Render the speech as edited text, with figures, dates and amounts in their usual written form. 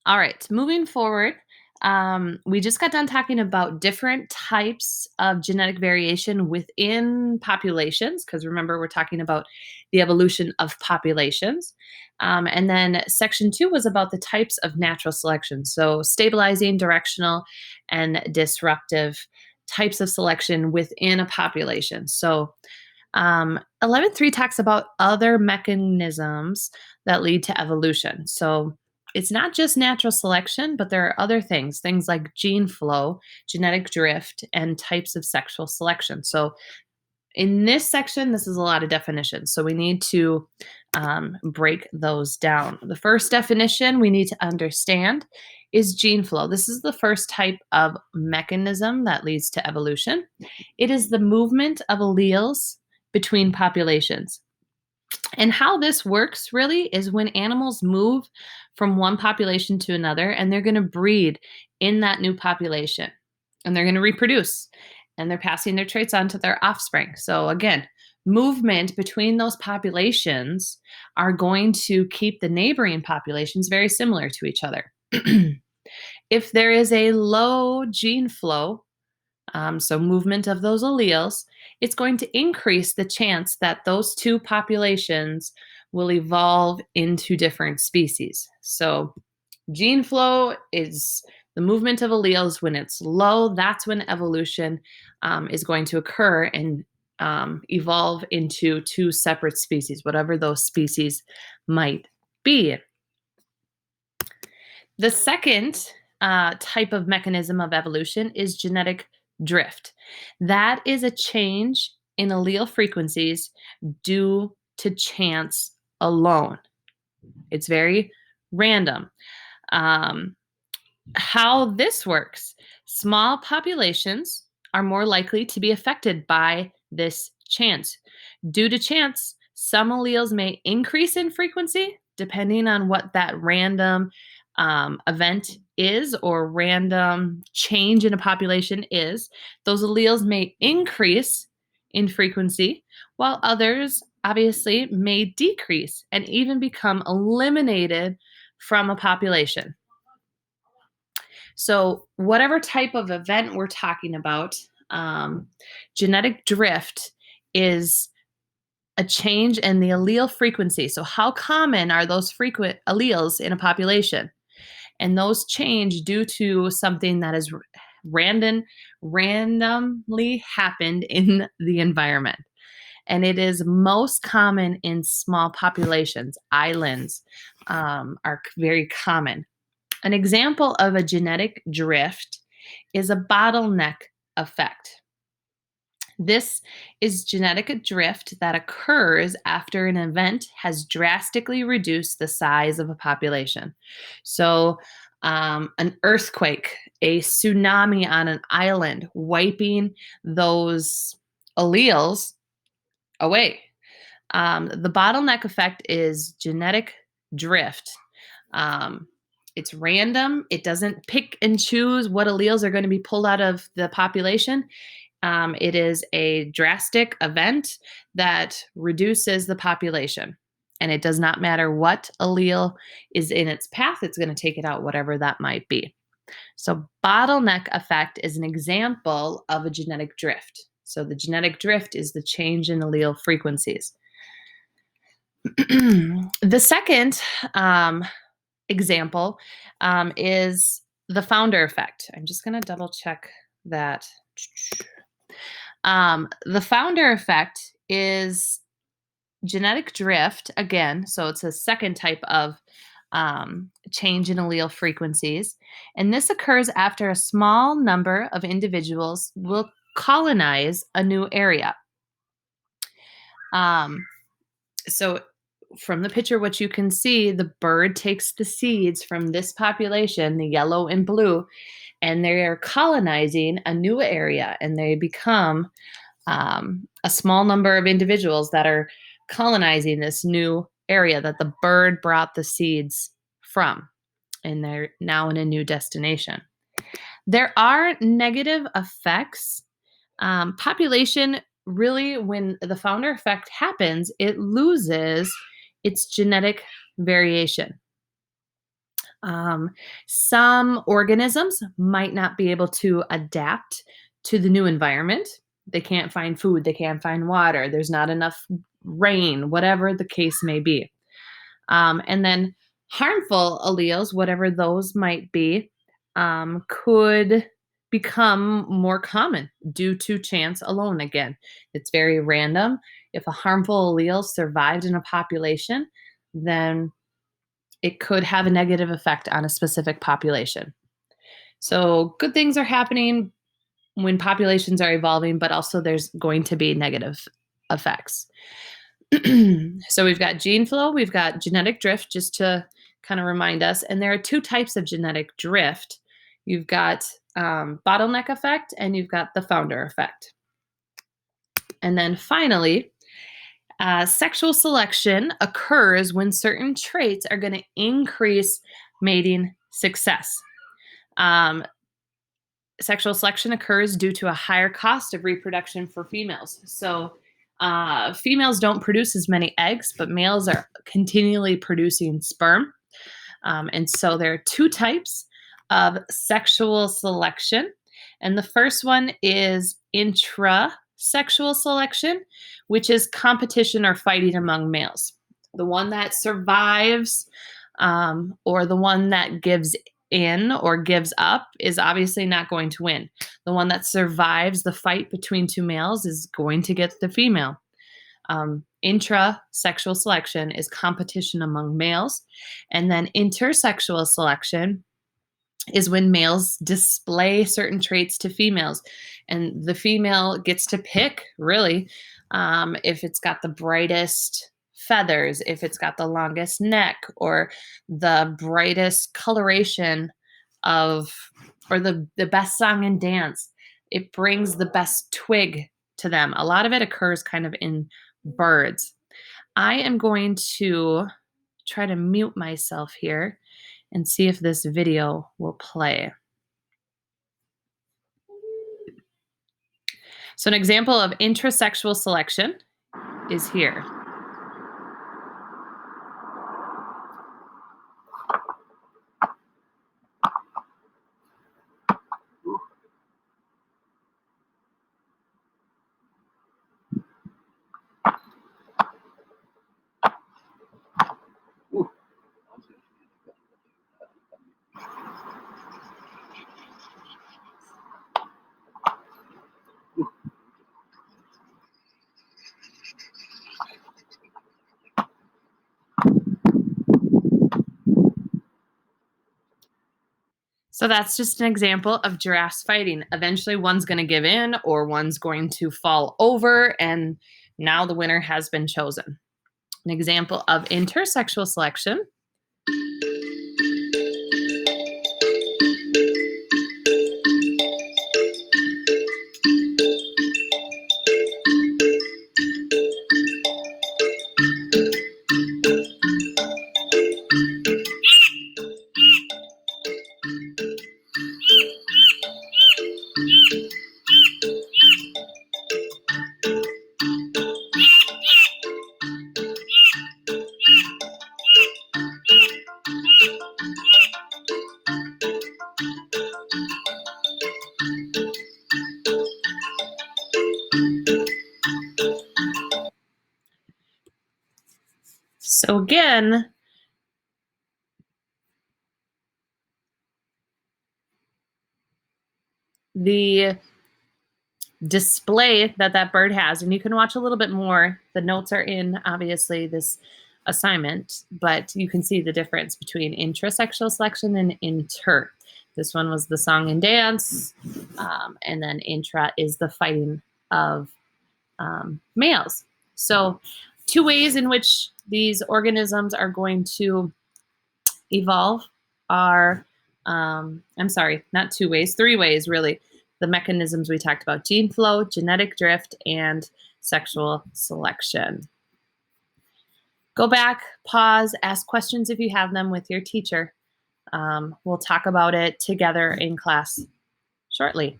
All right, moving forward, we just got done talking about different types of genetic variation within populations, because remember, we're talking about the evolution of populations. And then section two was about the types of natural selection. So, stabilizing, directional, and disruptive types of selection within a population. So, 11.3 talks about other mechanisms that lead to evolution. So, it's not just natural selection, but there are other things like gene flow, genetic drift, and types of sexual selection. So, in this section, this is a lot of definitions. So, we need to break those down. The first definition we need to understand is gene flow. This is the first type of mechanism that leads to evolution. It is the movement of alleles between populations. And how this works really is when animals move from one population to another and they're going to breed in that new population and they're going to reproduce and they're passing their traits on to their offspring. So, again, movement between those populations are going to keep the neighboring populations very similar to each other. If there is a low gene flow, so movement of those alleles, it's going to increase the chance that those two populations will evolve into different species. So, gene flow is the movement of alleles. When it's low, that's when evolution is going to occur and evolve into two separate species, whatever those species might be. The second type of mechanism of evolution is genetic drift. That is a change in allele frequencies due to chance alone. It's very random. Um, how this works, small populations are more likely to be affected by this chance. Due to chance, some alleles may increase in frequency depending on what that random event is or random change in a population is. Those alleles may increase in frequency, while others obviously may decrease and even become eliminated from a population. So, whatever type of event we're talking about, genetic drift is a change in the allele frequency. So, how common are those frequent alleles in a population? And those change due to something that is randomly happened in the environment. And it is most common in small populations. Islands are very common. An example of a genetic drift is a bottleneck effect. This is genetic drift that occurs after an event has drastically reduced the size of a population. So, an earthquake, a tsunami on an island, wiping those alleles away. The bottleneck effect is genetic drift. Um, it's random. It doesn't pick and choose what alleles are going to be pulled out of the population. It is a drastic event that reduces the population. And it does not matter what allele is in its path, it's going to take it out, whatever that might be. So, bottleneck effect is an example of a genetic drift. So, the genetic drift is the change in allele frequencies. The second example is the founder effect. I'm just going to double check that. The founder effect is genetic drift again. So it's a second type of change in allele frequencies. And this occurs after a small number of individuals will colonize a new area. So from the picture, what you can see, the bird takes the seeds from this population, the yellow and blue, and they're colonizing a new area and they become a small number of individuals that are colonizing this new area that the bird brought the seeds from, and they're now in a new destination. There are negative effects. Population really, when the founder effect happens, it loses its genetic variation. Um, some organisms might not be able to adapt to the new environment. They can't find food, they can't find water, there's not enough rain, whatever the case may be. And then harmful alleles, whatever those might be, could become more common due to chance alone again. It's very random. If a harmful allele survived in a population, then it could have a negative effect on a specific population. So good things are happening when populations are evolving, but also there's going to be negative effects. So we've got gene flow, we've got genetic drift, just to kind of remind us. And there are two types of genetic drift. You've got bottleneck effect and you've got the founder effect. And then finally, sexual selection occurs when certain traits are going to increase mating success. Um, Sexual selection occurs due to a higher cost of reproduction for females. So, females don't produce as many eggs, but males are continually producing sperm. And so there are two types of sexual selection. And the first one is intrasexual selection, which is competition or fighting among males. The one that survives, or the one that gives in or gives up is obviously not going to win. The one that survives the fight between two males is going to get the female. Intrasexual selection is competition among males. And then intersexual selection is when males display certain traits to females. And the female gets to pick, really, if it's got the brightest feathers, if it's got the longest neck, or the brightest coloration of, or the best song and dance. It brings the best twig to them. A lot of it occurs kind of in birds. I am going to try to mute myself here and see if this video will play. So an example of intrasexual selection is here. So that's just an example of giraffes fighting. Eventually, one's going to give in or one's going to fall over, and now the winner has been chosen. An example of intersexual selection. So again, the display that bird has, and you can watch a little bit more. The notes are in, obviously, this assignment, but you can see the difference between intrasexual selection and inter. This one was the song and dance, and then intra is the fighting of males. So two ways in which these organisms are going to evolve are, I'm sorry, not two ways, three ways really. The mechanisms we talked about: gene flow, genetic drift, and sexual selection. Go back, pause, ask questions if you have them with your teacher. We'll talk about it together in class shortly.